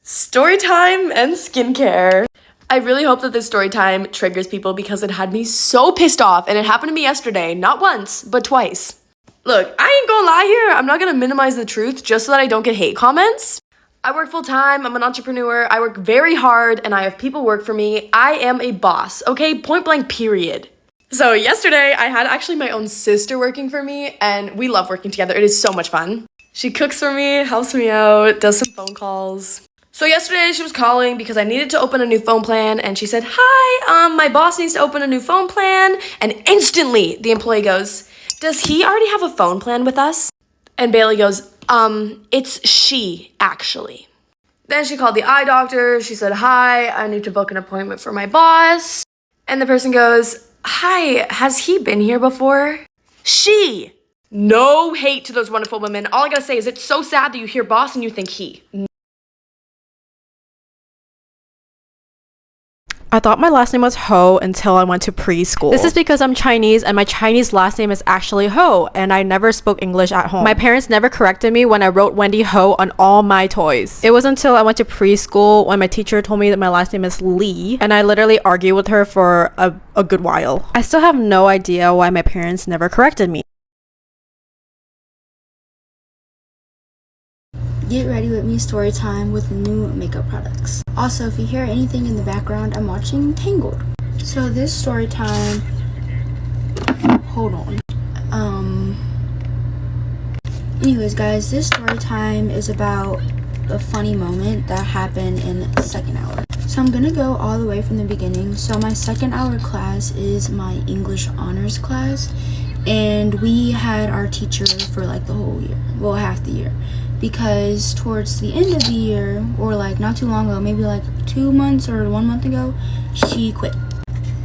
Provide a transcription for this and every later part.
Story time and skincare. I really hope that this story time triggers people because it had me so pissed off, and it happened to me yesterday, not once, but twice. Look, I ain't gonna lie here, I'm not gonna minimize the truth just so that I don't get hate comments. I work full time, I'm an entrepreneur, I work very hard, and I have people work for me. I am a boss, okay? Point blank, period. So yesterday, I had actually my own sister working for me, and we love working together. It is so much fun. She cooks for me, helps me out, does some phone calls. So yesterday she was calling because I needed to open a new phone plan, and she said, hi, my boss needs to open a new phone plan. And instantly the employee goes, does he already have a phone plan with us? And Bailey goes, it's she, actually. Then she called the eye doctor. She said, hi, I need to book an appointment for my boss. And the person goes, hi, has he been here before? She. No hate to those wonderful women. All I gotta say is it's so sad that you hear boss and you think he. I thought my last name was Ho until I went to preschool. This is because I'm Chinese and my Chinese last name is actually Ho, and I never spoke English at home. My parents never corrected me when I wrote Wendy Ho on all my toys. It was until I went to preschool when my teacher told me that my last name is Lee, and I literally argued with her for a good while. I still have no idea why my parents never corrected me. Get ready with me story time with new makeup products. Also, if you hear anything in the background, I'm watching Tangled. So this story time, hold on. Anyways guys, this story time is about a funny moment that happened in the second hour. So I'm gonna go all the way from the beginning. So my second hour class is my English honors class, and we had our teacher for like the whole year, well, half the year. Because towards the end of the year, or like not too long ago, maybe like 2 months or 1 month ago, she quit.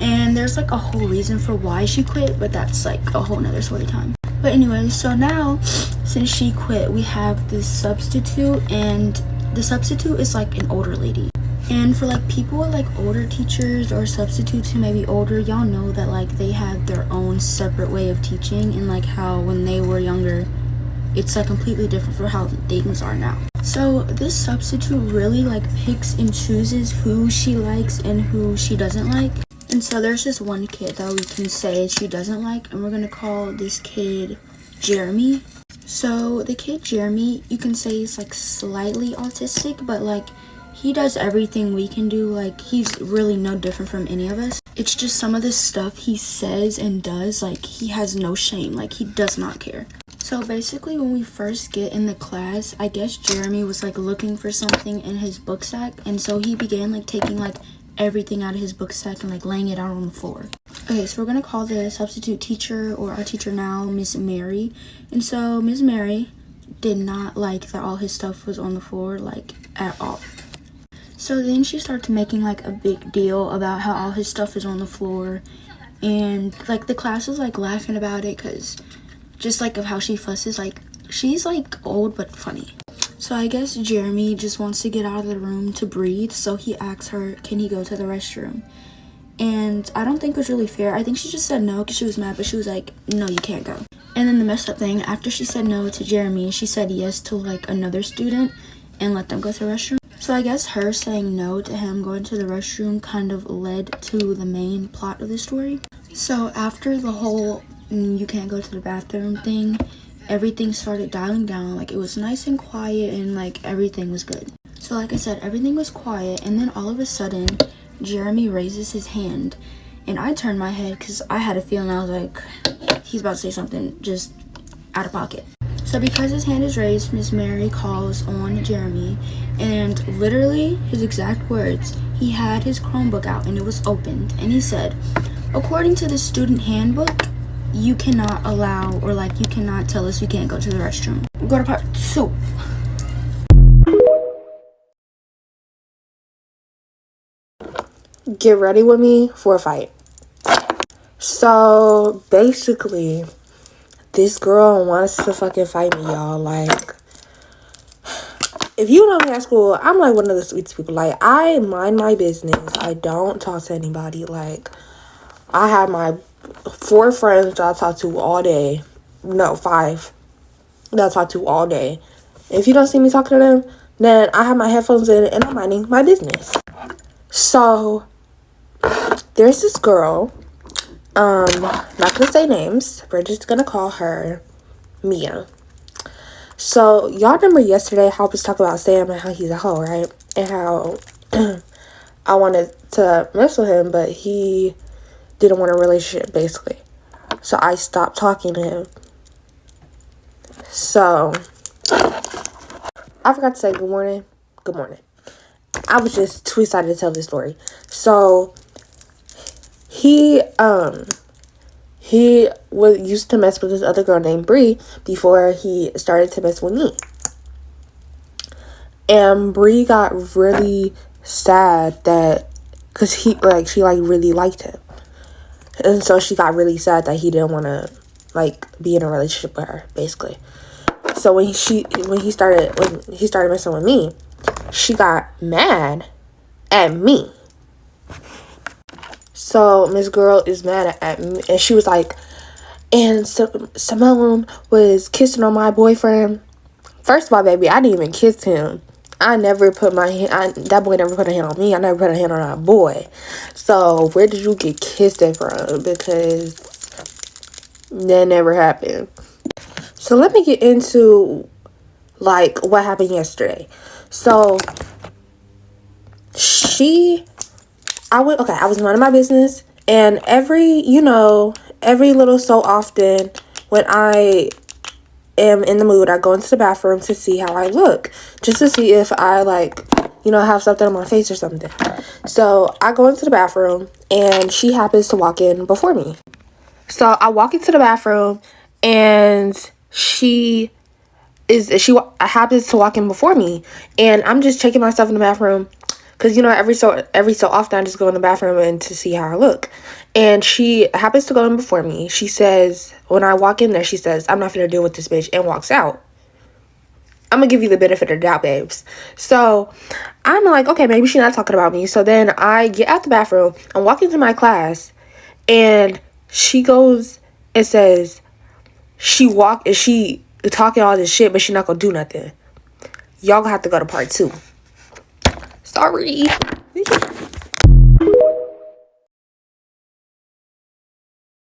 And there's like a whole reason for why she quit, but that's like a whole nother story time. But anyways, so now since she quit, we have this substitute, and the substitute is like an older lady. And for like people with like older teachers or substitutes who may be older, y'all know that like they have their own separate way of teaching, and like how when they were younger, it's like completely different for how things are now. So this substitute really like picks and chooses who she likes and who she doesn't like. And so there's just one kid that we can say she doesn't like, and we're gonna call this kid Jeremy. So the kid Jeremy, you can say he's like slightly autistic, but like he does everything we can do. Like he's really no different from any of us. It's just some of the stuff he says and does, like he has no shame, like he does not care. So basically when we first get in the class, I guess Jeremy was like looking for something in his book sack, and so he began like taking like everything out of his book sack and like laying it out on the floor. Okay, so we're gonna call the substitute teacher, or our teacher now, Miss Mary. And so Miss Mary did not like that all his stuff was on the floor, like at all. So then she started making like a big deal about how all his stuff is on the floor, and like the class was like laughing about it because just like of how she fusses, like she's like old but funny. So I guess Jeremy just wants to get out of the room to breathe, so he asks her, can he go to the restroom? And I don't think it was really fair. I think she just said no because she was mad, but she was like, no, you can't go. And then the messed up thing, after she said no to Jeremy, she said yes to like another student and let them go to the restroom. So I guess her saying no to him going to the restroom kind of led to the main plot of the story. So after the whole you can't go to the bathroom thing, everything started dialing down. Like it was nice and quiet, and like everything was good. So like I said, everything was quiet, and then all of a sudden Jeremy raises his hand, and I turned my head because I had a feeling, I was like, he's about to say something just out of pocket. So because his hand is raised, Miss Mary calls on Jeremy, and literally his exact words, he had his Chromebook out and it was opened, and he said, according to the student handbook, you cannot allow, or like you cannot tell us we can't go to the restroom. Go to part 2. Get ready with me for a fight. So basically, this girl wants to fucking fight me, y'all. Like, if you know me at school, I'm like one of the sweetest people. Like, I mind my business. I don't talk to anybody. Like, I have my 4 friends that I talk to all day. No, 5 that I talk to all day. If you don't see me talking to them, Then I have my headphones in and I'm minding my business. So there's this girl, not gonna say names, we're just gonna call her Mia. So y'all remember yesterday how I was talking about Sam and how he's a hoe, right? And how I wanted to mess with him, but he didn't want a relationship, basically. So I stopped talking to him. So I forgot to say good morning. Good morning. I was just too excited to tell this story. So he used to mess with this other girl named Bree before he started to mess with me. And Bree got really sad that, cause she really liked him, and so she got really sad that he didn't want to be in a relationship with her, basically. So when he started messing with me, she got mad at me. So Miss Girl is mad at me, and she was like, and Simone was kissing on my boyfriend. First of all, baby, I didn't even kiss him. I never put my hand, that boy never put a hand on me. I never put a hand on that boy. So where did you get kissed at from? Because that never happened. So let me get into what happened yesterday. So I was minding my business, and every little so often when I am in the mood, I go into the bathroom to see how I look, just to see if I have something on my face or something. So I go into the bathroom, and she happens to walk in before me. So I walk into the bathroom, and she happens to walk in before me, and I'm just checking myself in the bathroom, because every so often I just go in the bathroom and to see how I look. And she happens to go in before me. She says, when I walk in there, she says, "I'm not gonna deal with this bitch," and walks out. I'm gonna give you the benefit of the doubt, babes. So I'm like, okay, maybe she's not talking about me. So then I get out the bathroom, I'm walking to my class, and she goes and says she talking all this shit, but she not gonna do nothing. Y'all gonna have to go to part 2. Sorry.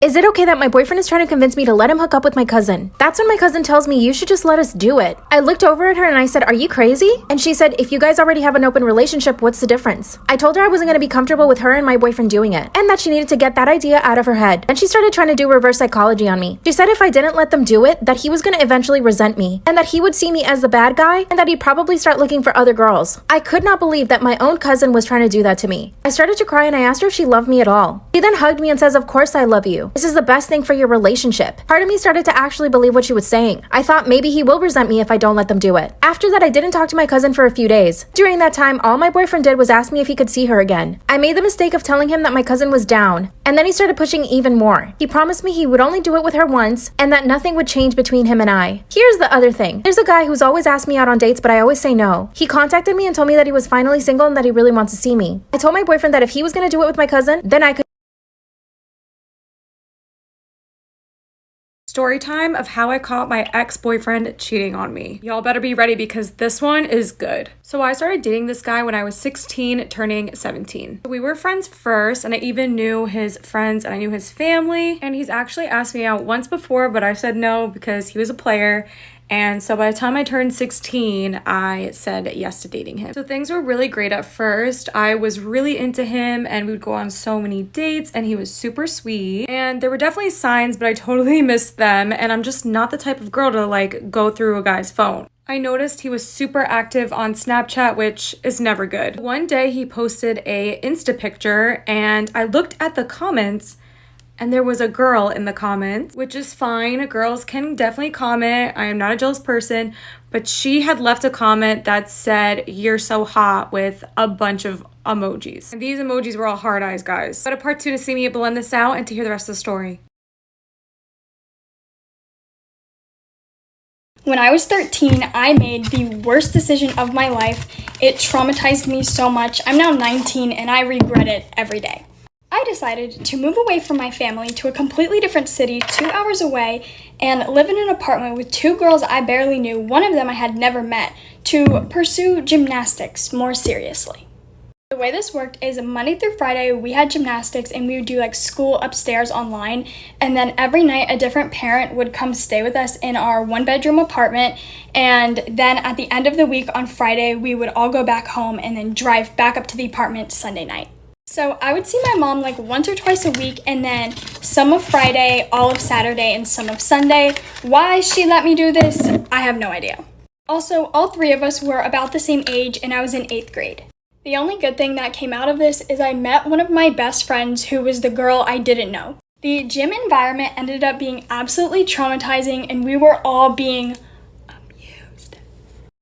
Is it okay that my boyfriend is trying to convince me to let him hook up with my cousin? That's when my cousin tells me, you should just let us do it. I looked over at her and I said, are you crazy? And she said, if you guys already have an open relationship, what's the difference? I told her I wasn't going to be comfortable with her and my boyfriend doing it, and that she needed to get that idea out of her head. And she started trying to do reverse psychology on me. She said if I didn't let them do it, that he was going to eventually resent me, and that he would see me as the bad guy, and that he'd probably start looking for other girls. I could not believe that my own cousin was trying to do that to me. I started to cry and I asked her if she loved me at all. She then hugged me and says, of course I love you. This is the best thing for your relationship. Part of me started to actually believe what she was saying. I thought maybe he will resent me if I don't let them do it. After that, I didn't talk to my cousin for a few days. During that time, all my boyfriend did was ask me if he could see her again. I made the mistake of telling him that my cousin was down, and then he started pushing even more. He promised me he would only do it with her once, and that nothing would change between him and I. Here's the other thing. There's a guy who's always asked me out on dates, but I always say no. He contacted me and told me that he was finally single and that he really wants to see me. I told my boyfriend that if he was going to do it with my cousin, then I could. Story time of how I caught my ex-boyfriend cheating on me. Y'all better be ready because this one is good. So I started dating this guy when I was 16, turning 17. We were friends first, and I even knew his friends and I knew his family. And he's actually asked me out once before, but I said no because he was a player. And so by the time I turned 16, I said yes to dating him. So things were really great at first. I was really into him and we would go on so many dates and he was super sweet. And there were definitely signs, but I totally missed them. And I'm just not the type of girl to go through a guy's phone. I noticed he was super active on Snapchat, which is never good. One day he posted a Insta picture and I looked at the comments and there was a girl in the comments, which is fine. Girls can definitely comment. I am not a jealous person, but she had left a comment that said, "You're so hot," with a bunch of emojis. And these emojis were all hard eyes, guys. But a part 2 to see me blend this out and to hear the rest of the story. When I was 13, I made the worst decision of my life. It traumatized me so much. I'm now 19 and I regret it every day. I decided to move away from my family to a completely different city 2 hours away and live in an apartment with 2 girls I barely knew. One of them I had never met. to pursue gymnastics more seriously. The way this worked is Monday through Friday, we had gymnastics and we would do like school upstairs online. And then every night a different parent would come stay with us in our 1-bedroom apartment. And then at the end of the week on Friday, we would all go back home and then drive back up to the apartment Sunday night. So I would see my mom like once or twice a week, and then some of Friday, all of Saturday, and some of Sunday. Why she let me do this, I have no idea. Also, all 3 of us were about the same age and I was in 8th grade. The only good thing that came out of this is I met one of my best friends who was the girl I didn't know. The gym environment ended up being absolutely traumatizing and we were all being abused.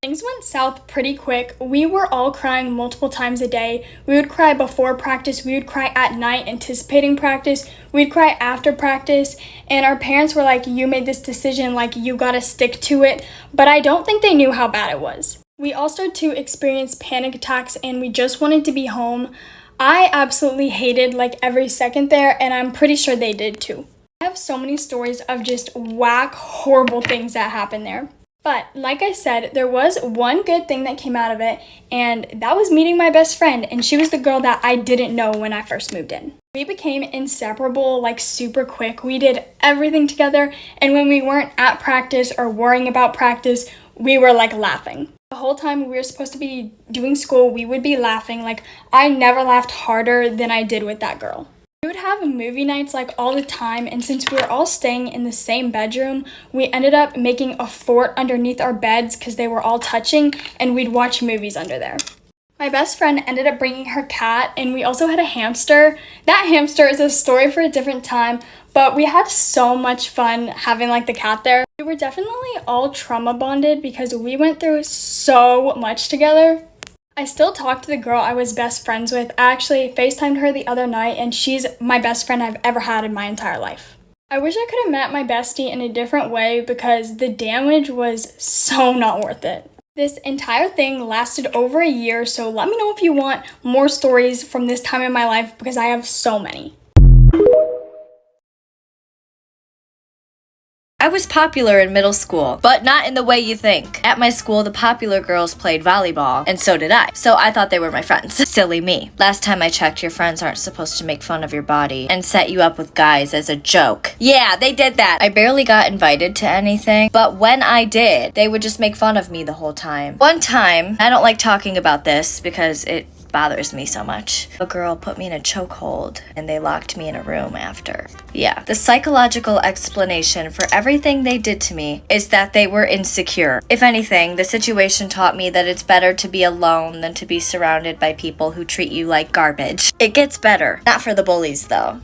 Things went south pretty quick. We were all crying multiple times a day. We would cry before practice, we would cry at night anticipating practice, we'd cry after practice, and our parents were like, you made this decision, like you gotta stick to it, but I don't think they knew how bad it was. We all started to experience panic attacks and we just wanted to be home. I absolutely hated like every second there, and I'm pretty sure they did too. I have so many stories of just whack, horrible things that happened there. But like I said, there was one good thing that came out of it, and that was meeting my best friend, and she was the girl that I didn't know when I first moved in. We became inseparable like super quick. We did everything together, and when we weren't at practice or worrying about practice, we were like laughing. The whole time we were supposed to be doing school, we would be laughing. Like, I never laughed harder than I did with that girl. We would have movie nights like all the time, and since we were all staying in the same bedroom, we ended up making a fort underneath our beds because they were all touching, and we'd watch movies under there. My best friend ended up bringing her cat, and we also had a hamster. That hamster is a story for a different time, but we had so much fun having like the cat there. We were definitely all trauma bonded because we went through so much together. I still talk to the girl I was best friends with. I actually FaceTimed her the other night, and she's my best friend I've ever had in my entire life. I wish I could have met my bestie in a different way because the damage was so not worth it. This entire thing lasted over a year, so let me know if you want more stories from this time in my life because I have so many. I was popular in middle school, but not in the way you think. At my school, the popular girls played volleyball, and so did I. So I thought they were my friends. Silly me. Last time I checked, your friends aren't supposed to make fun of your body and set you up with guys as a joke. Yeah, they did that. I barely got invited to anything, but when I did, they would just make fun of me the whole time. One time, I don't like talking about this because it bothers me so much. A girl put me in a chokehold and they locked me in a room after. Yeah, the psychological explanation for everything they did to me is that they were insecure. If anything, the situation taught me that it's better to be alone than to be surrounded by people who treat you like garbage. It gets better. Not for the bullies though.